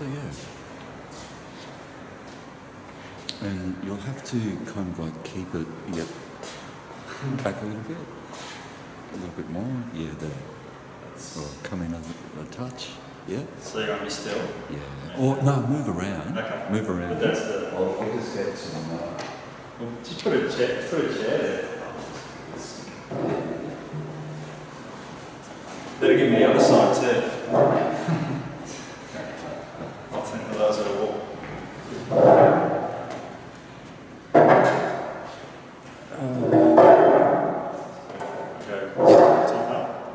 So yeah. And you'll have to kind of like keep it, back a little bit more, yeah, there. Or come in a touch, yeah. So you want me still? Yeah. Or no, move around. Okay. Move around. But that's the. Or if we just get some. Well, just put a chair there. Better give me the other side too. I'll think of those at a walk.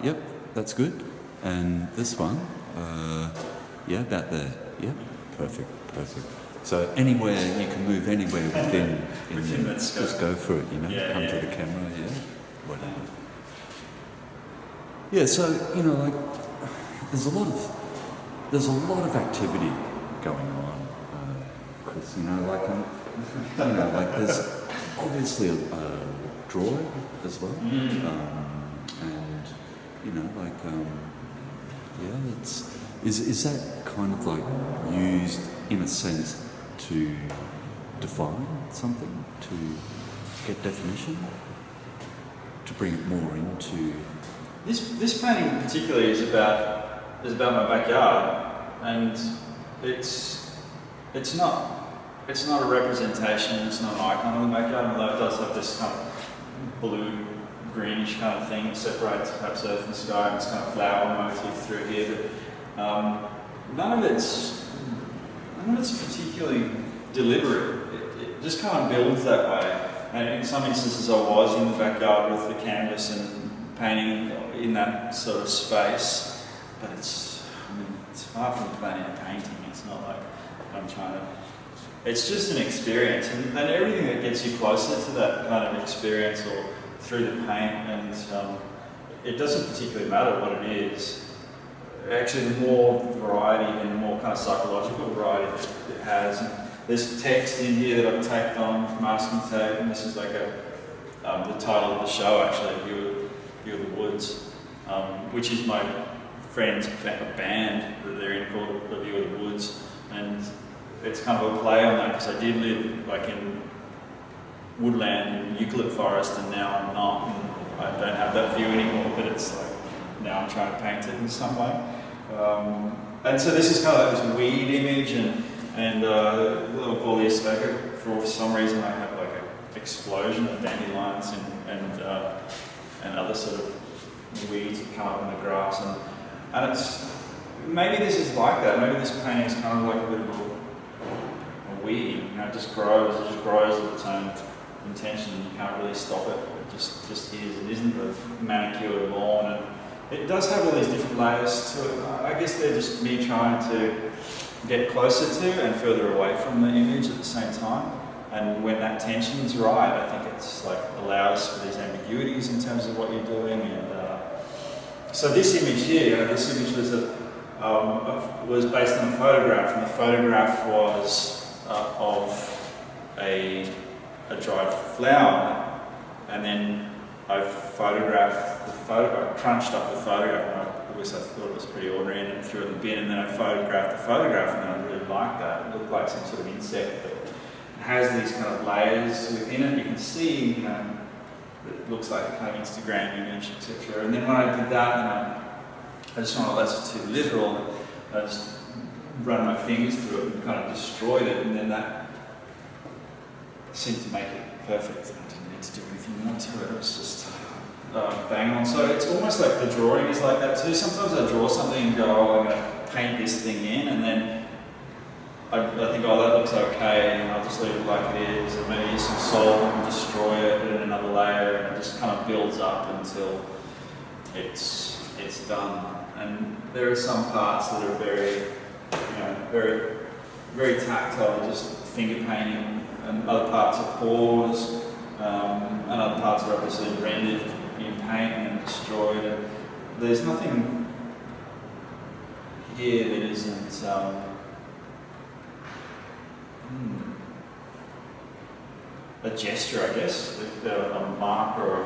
Yep, that's good. And this one, about there. Yep, perfect. So anywhere, you can move anywhere within there. Just go for it, come to the camera, whatever. Yeah, so, like, there's a lot of activity going on, Chris, like there's obviously a drawing as well. And is that kind of like used in a sense to define something, to get definition, to bring it more into this painting particularly is about my backyard, and it's not a representation, it's not an icon of the backyard, although it does have this kind of blue greenish kind of thing that separates perhaps earth and sky, and this kind of flower motif through here, but none of it's particularly deliberate. It just kind of builds that way. And in some instances I was in the backyard with the canvas and painting in that sort of space, but it's far from planning a painting. It's not like I'm trying to. It's just an experience, and everything that gets you closer to that kind of experience or through the paint, and it doesn't particularly matter what it is. Actually, the more variety and the more kind of psychological variety it has. And there's text in here that I've taped on masking tape, and this is like the title of the show, actually, View of the Woods, which is my friend's band that they're in called The View of the Woods, and it's kind of a play on that because I did live like in woodland in eucalypt forest, and now I'm not, and I don't have that view anymore, but it's like now I'm trying to paint it in some way. And so this is kind of like this weed image, and little Corlius Vega, for some reason I have like an explosion of dandelions and other sort of weeds that come up in the grass, and it's maybe this is like that. Maybe this painting is kind of like a bit of a weed. It just grows with its own intention, and you can't really stop it. It just is. It isn't a manicured lawn, and it does have all these different layers to it. I guess they're just me trying to get closer to and further away from the image at the same time. And when that tension's right, I think it's like allows for these ambiguities in terms of what you're doing. And so this image here, this image was based on a photograph, and the photograph was of a dried flower, and then I photographed I crunched up the photograph, and I thought it was pretty ordinary, and threw it in the bin, and then I photographed the photograph, and I really liked that. It looked like some sort of insect that has these kind of layers within it. You can see, it looks like a kind of Instagram image, etc. And then when I did that, and I just wanted less too literal, I just run my fingers through it and kind of destroyed it, and then that seemed to make it perfect. I didn't need to do anything more to it. It was just bang on. So it's almost like the drawing is like that too. Sometimes I draw something and go, oh, I'm going to paint this thing in, and then I think, oh, that looks okay, and I'll just leave it like it is, and maybe use some salt and destroy it, put in another layer, and it just kind of builds up until it's done. And there are some parts that are very, very, very tactile, just finger painting, and other parts are pores, and other parts are obviously rendered in paint and destroyed. And there's nothing here that isn't a gesture, I guess, a mark or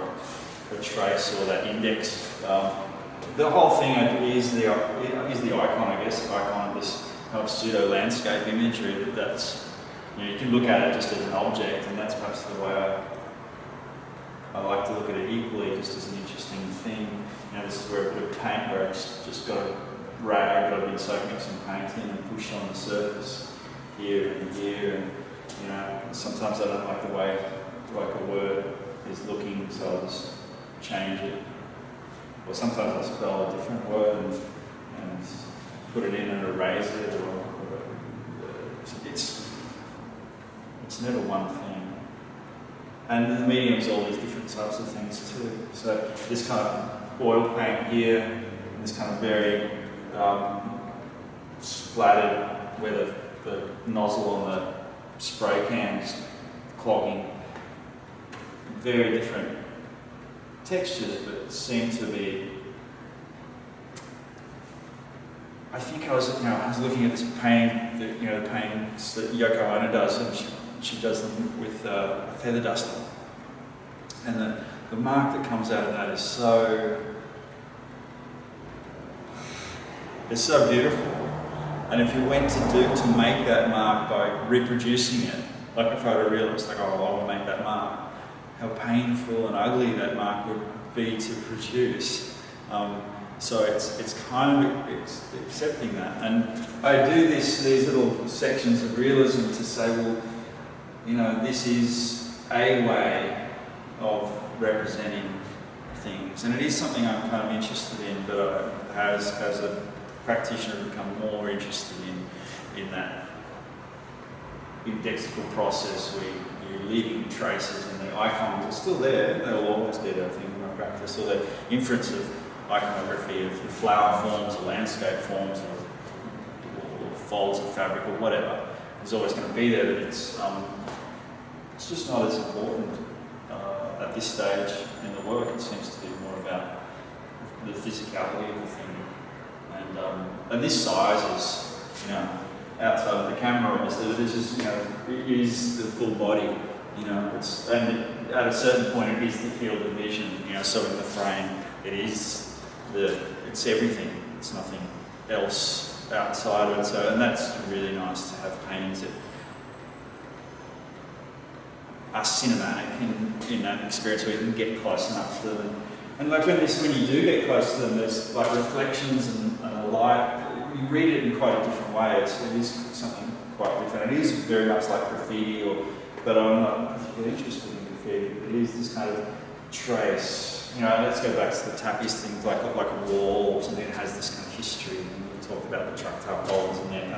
a trace or that index. The whole thing is the icon, I guess, icon of this kind of pseudo landscape imagery that's, you know, you can look at it just as an object, and that's perhaps the way I like to look at it equally, just as an interesting thing. You know, this is where a bit of paint, where it's just got a rag that I've been soaking up some paint in and pushed on the surface here and here, and you know, sometimes I don't like the way like a word is looking, so I'll just change it. Or sometimes I'll spell a different word and put it in and erase it, or it's never one thing. And the medium's all these different types of things too. So this kind of oil paint here, this kind of very splattered, where the nozzle on the spray can's clogging. Very different textures, but seem to be. I think I was looking at this paint, the paints that Yoko Ono does, and she does them with a feather duster, and the mark that comes out of that is it's so beautiful. And if you went to make that mark by reproducing it, like a photorealist, like, oh, I want to make that mark, how painful and ugly that mark would be to produce. So it's kind of accepting that. And I do these little sections of realism to say, well, you know, this is a way of representing things. And it is something I'm kind of interested in, but as a practitioner become more interested in that indexical process where you're leaving traces, and the icons are still there. They'll always be there, I think, in my practice. Or the inference of iconography of the flower forms or landscape forms or folds of fabric or whatever is always going to be there, but it's just not as important at this stage in the work. It seems to be more about the physicality of the thing. And this size is, you know, outside of the camera, obviously, this is, you know, it is the full body, you know, and at a certain point it is the field of vision, you know, so in the frame it is it's everything, it's nothing else outside of it, so, and that's really nice to have paintings that are cinematic in that experience where you can get close enough to them. And like when you do get close to them, there's like reflections and a light. You read it in quite a different way. It is something quite different. It is very much like graffiti, but I'm not particularly interested in graffiti. It is this kind of trace. You know, let's go back to the tapis thing, like a wall or something that has this kind of history. And we talk about the truck holes and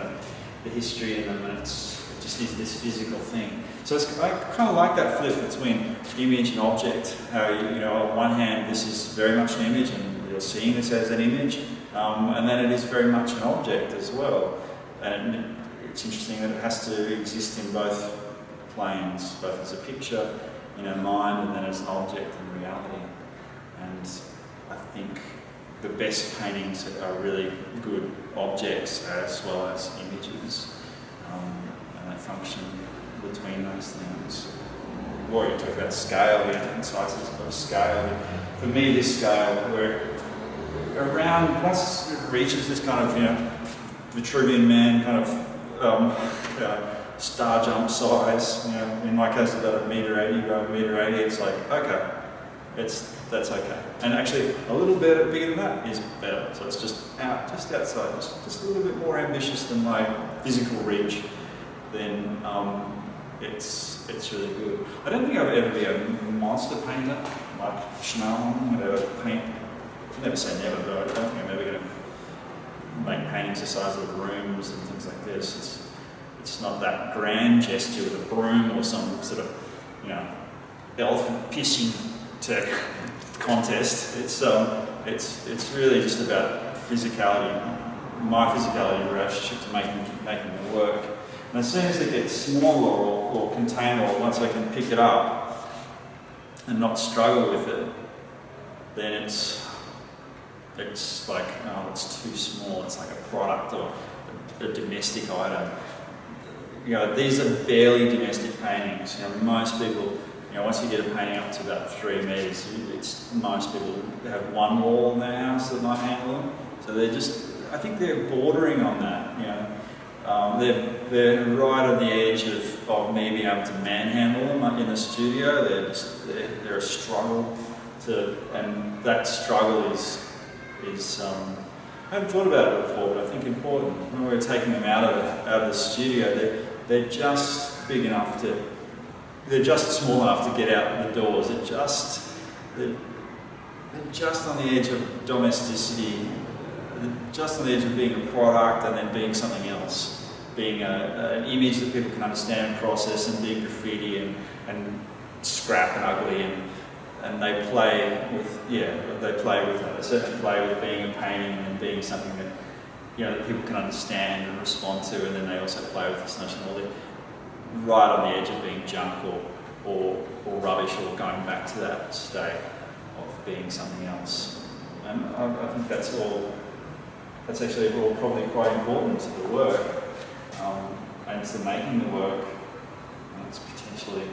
the history in them, and it just is this physical thing. So I kind of like that flip between image and object. How you know, on one hand, this is very much an image, and you're seeing this as an image, and then it is very much an object as well. And it's interesting that it has to exist in both planes, both as a picture in our mind and then as an object in reality. And I think the best paintings are really good objects as well as images, and they function between those things. We already talked about scale, the different sizes of scale. For me, this scale, where around, once it reaches this kind of, you know, Vitruvian Man kind of star jump size, you know, in my case about 1.80 meters by 1.80 meters, it's like, okay, that's okay. And actually a little bit bigger than that is better. So it's just outside, just a little bit more ambitious than my physical reach, then it's really good. I don't think I'll ever be a monster painter like Schnaumann. I'll never say never, but I don't think I'm ever going to make paintings the size of rooms and things like this. It's not that grand gesture with a broom or some sort of, you know, elephant pissing to contest. It's really just about physicality, my physicality in relationship to making the work. And as soon as it gets smaller or container, or once I can pick it up and not struggle with it, then it's like, oh, it's too small. It's like a product or a domestic item. You know, these are barely domestic paintings. You know, most people, you know, once you get a painting up to about 3 meters, most people have one wall in their house that might handle them. So they're just, I think they're bordering on that. You know, They're right on the edge of me being able to manhandle them in the studio. They're a struggle and that struggle is I haven't thought about it before, but I think important. When we're taking them out of the studio, they're just big enough they're just small enough to get out the doors. They're just on the edge of domesticity, just on the edge of being a product and then being something else, being an image that people can understand and process, and being graffiti and scrap and ugly, and they play with that. They certainly play with being a painting and being something that that people can understand and respond to, and then they also play with this notion of right on the edge of being junk or rubbish, or going back to that state of being something else. And I think that's actually all probably quite important to the work, and to making the work. And it's potentially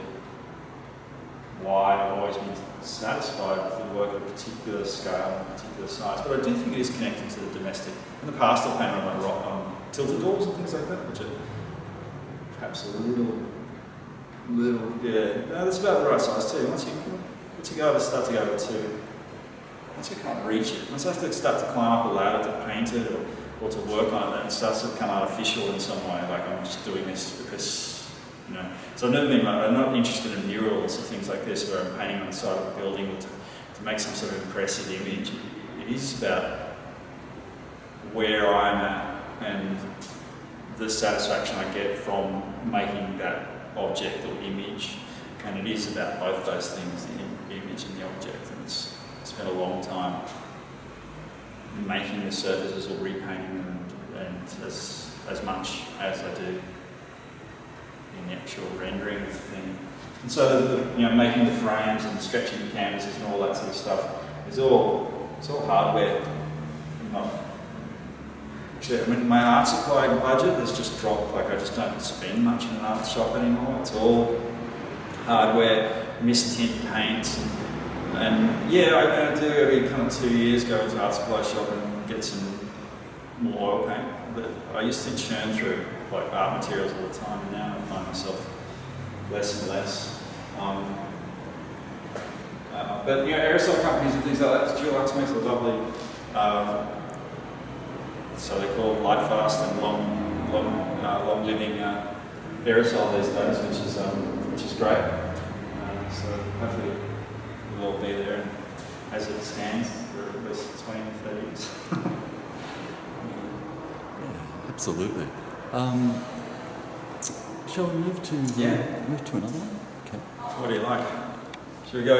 why I've always been satisfied with the work of a particular scale and a particular size. But I do think it is connected to the domestic. In the past, I've painted on tilted doors and things like that, which are perhaps a little, yeah. No, that's about the right size too. Once you start to go over two, once you can't reach it, once I have to start to climb up a ladder to paint it or to work on it, then it starts to become artificial in some way. Like I'm just doing this because. So I'm not interested in murals or things like this where I'm painting on the side of a building to make some sort of impressive image. It is about where I'm at and the satisfaction I get from making that object or image. And it is about both those things, the image and the object. And I spent a long time making the surfaces or repainting them, and as much as I do in the actual rendering of the thing. And so, making the frames and stretching the canvases and all that sort of stuff it's all hardware. Actually, my art supply budget has just dropped. Like I just don't spend much in an art shop anymore. It's all hardware, mist-tint paints, and I do every kind of 2 years go into art supply shop and get some more oil paint. But I used to churn through like art materials all the time, and now I find myself less and less. But aerosol companies and things like that, Dulux makes a lovely, so they call it light fast and long living aerosol these days, which is great. So hopefully it'll all be there as it stands for at least 20 or 30 years. Absolutely. Shall we move to another one? Okay. What do you like? Should we go